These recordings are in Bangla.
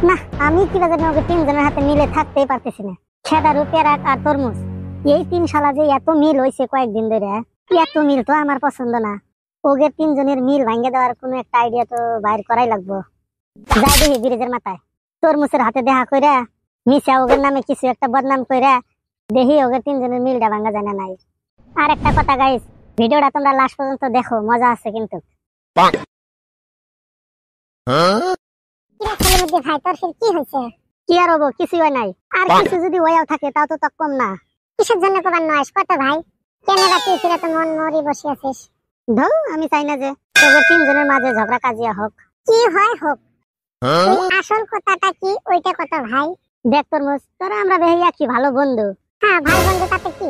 না, আমি কিভাবে জানি ওকে তিনজনের হাতে মিলে থাকতেই পারতেছি না। খেদারু, পেরাক আর তরমুজ, এই তিন শালা যে এত মিল হয়েছে কয়েকদিন ধরে, এত মিল তো আমার পছন্দ না। ওদের তিনজনের মিল ভাঙ্গে দেওয়ার কোনো একটা আইডিয়া তো বাইর করাই লাগবো। যাই দেখি ব্রিজের মাথায় তরমুজের হাতে দেখা কইরা মিশা ওদের নামে কিছু একটা বদনাম কইরা দেখি ওদের তিনজনের মিলটা ভাঙ্গা যায় না নাই। আর একটা কথা গাইস, ভিডিওটা তোমরা লাস্ট পর্যন্ত দেখো, মজা আছে কিন্তু। ভাই তোর কি হয়েছে? কি আর হবো, কিছুই হয় নাই। আর কিছু যদি হয়েও থাকে তাও তো কম না। কিসের জন্য কবার নয় কত ভাই? ক্যামেরা তুই ফিরে তো মন মরি বসে আছিস। ধৌ, আমি চাই না যে তোদের তিনজনের মাঝে ঝগড়া কাজিয়া হোক। কি হয় হোক, আসল কথাটা কি ওইটা কত ভাই। দেখ তরমুজ, তোরা আমরা বেহিয়া কি ভালো বন্ধু। হ্যাঁ, ভাই বন্ধু, তাতে কি?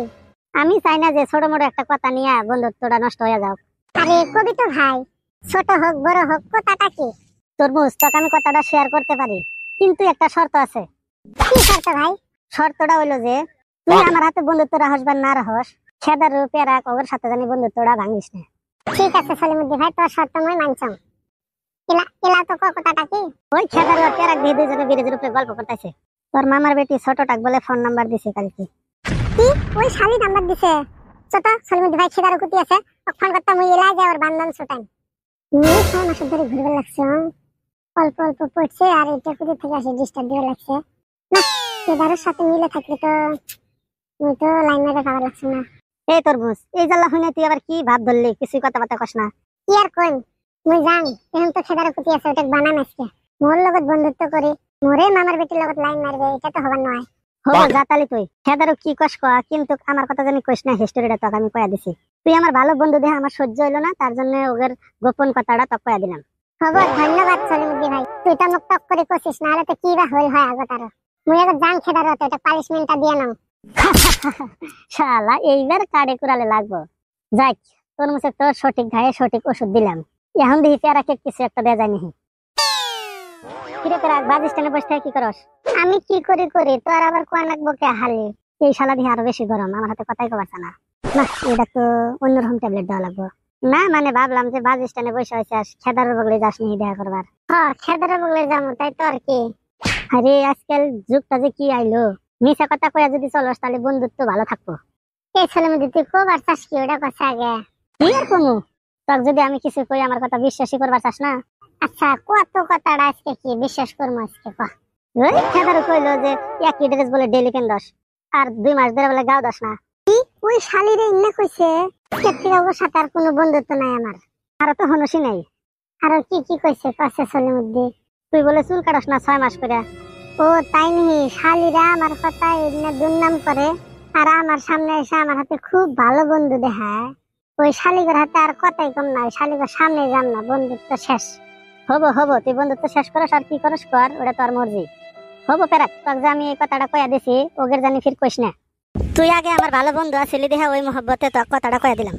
আমি চাই না যে ছোট মোটো একটা কথা নিয়ে বন্ধুত্বটা নষ্ট হয়ে যাও। আরে কবি তো ভাই, ছোট হোক বড় হোক, কথাটা কি? তরমুজ, তোকে আমি কথাটা শেয়ার করতে পারি, কিন্তু একটা শর্ত আছে। কি শর্ত ভাই? শর্তটা হইলো যে তুই আমার হাতে বন্ধুত্ব রাহস বা না রাহস, খেদারু, পেরাক ওর সাথে জানি বন্ধুত্বটা ভাঙিস না। ঠিক আছে সলিমুদ্দি ভাই, তোর শর্ত মই মানছাম। এলা তো কথাটা কি? ওই খেদারু আর পেরাক দিয়ে দুজনে ব্রিজের উপরে গল্প করতেছে। তোর মামার বেটি ছোটটাক বলে ফোন নাম্বার দিছে কালকে। কি? ওই শালি নাম্বার দিছে? ছোট সলিমুদ্দি ভাই খেদারু কুতি আছে, ফোন করতে মই এলা যায় ওর বান্ধন ছোটান। এই 6 মাস ধরে ঘুরবে লাগছে, অল্প অল্প পড়ছে আর এটা কুতি থেকে আসে ডিস্টার্ব দিয়ে লাগছে না। খেদারুর সাথে মিলে থাকলে তো মই তো লাইন মেরে পাওয়া লাগছে না। এই তরমুজ, এই জ্বালা হইনা তুই আবার কি ভাব ধরলি? কিছু কথাবার্তা কস না। কি আর কই, মই জান এখন তো খেদারু কুতি আছে, ওটা বানান আজকে মোর লগত বন্ধুত্ব করি মোরে মামার বেটির লগত লাইন মারবে, এটা তো হবার নয়। হবো জাতালি তুই খেদারু কি কস কয়া, কিন্তু আমার কথা জানি কইস না। হিস্টোরিটা তোকে আমি কয়া দিছি। তুই আমার ভালো বন্ধু দেখে আমার সহ্য হইলো না, তার জন্য ওদের গোপন কথাটা তোকে কয়া দিলাম। খবর, ধন্যবাদ সলিমুদ্দি ভাই, তুই তো মুখ টক করে কইছিস, না হলে তো কি বা হইল হয় আগত। আর মুই আগে জান খেদারু তো এটা পানিশমেন্টটা দিয়ে নাও। শালা এইবার কাড়ে কুড়ালে লাগবো। যাক, তোর মুখে তো সঠিক ঘায়ে সঠিক ওষুধ দিলাম। এখন দেখি পেয়ারাকে কিছু একটা দেয়া যায় নাকি। কিরে পেরাক, বাস স্ট্যান্ডে বসে থেকে কি করস? আমি কি করি তো আর আবার কোয়া লাগবো কে হালি। এই শালা দিয়ে আরো বেশি গরম, আমার হাতে কথাই কবারছে না। না, এটা তো অন্যরকম ট্যাবলেট দেওয়া লাগবো। না মানে ভাবলাম যে বাস স্ট্যান্ডে বসে হয়েছে খেদারের বগলে যাস নি দেখা করবার। হ্যাঁ, খেদারের বগলে যাবো, তাই তো আর কি। আরে আজকাল যুগটা যে কি আইলো, মিশা কথা কয়া যদি চলস তাহলে বন্ধুত্ব ভালো থাকবো। এই ছেলে মেয়ে তুই কবার চাস কি ওটা কথা আগে কি আর কমু। তোর যদি আমি কিছু কই আমার কথা বিশ্বাসই করবার চাস না। আচ্ছা, কত কথাটা আজকে কি বিশ্বাস করবো আজকে কহ। ওই খেদারু কইলো যে একই ড্রেস বলে ডেলি কেন আর 2 মাস ধরে বলে গাও দশ না। কি ওই শালিরে ইন্না কইছে? ওর সাথে আর কোনো বন্ধুত্ব নাই আমার। আর তো হনসি নাই। আর কি কি কইছে কাছে সলিমুদ্দি? তুই বলে চুল কাটস না 6 মাস করে। ও তাই নি, শালিরা আমার কথা এমনি দুর্নাম করে আর আমার সামনে এসে আমার হাতে খুব ভালো বন্ধু দেখায়। ওই শালিগের হাতে আর কথাই কম না, শালিগের সামনে যান না, বন্ধুত্ব শেষ। হবো তুই বন্ধুত্ব শেষ করস আর কি করস কর, ওটা তোর মর্জি। হবো পেরাক, তোকে যে আমি এই কথাটা কয়া দিছি ওগের জানি ফির কইস না। তুই আগে আমার ভালো বন্ধু আছিলি দেখা ওই মহব্বতে তোর কথাটা কয়া দিলাম।